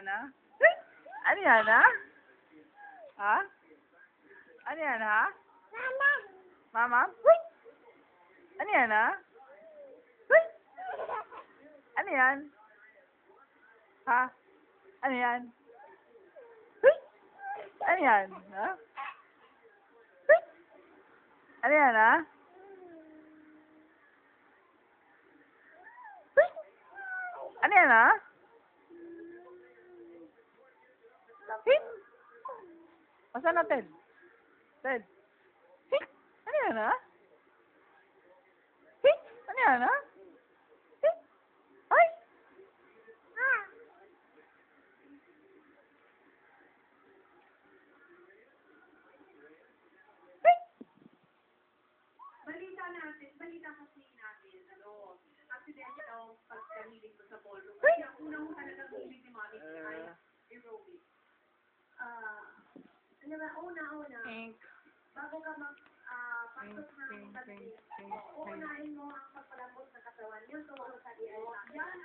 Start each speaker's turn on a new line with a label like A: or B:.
A: yan, ha? Ano yan, ha? Ha? Ano yan, ha? Mama? Mama? Ano yan, ha? Ano yan? Ha? Ano yan? Ano yan? Ha? Ano yan, ha? Ano yan, ha? Hit! Asan na, Ted? Ted? Hit! Ano yan, ha? Hit! Ano yan, ha? Hit! Ay!
B: Balita kasi natin, aksidente daw pagkamilig ko sa ballroom. Kasi ang unang talagang hilig ni Mami ay aerobics. Ano ba, una,
A: Pink.
B: bago ka pasok na kasi, uunahin mo ang pagpalambot ng katawan. Yun, tumulong sa DIY. Yan ang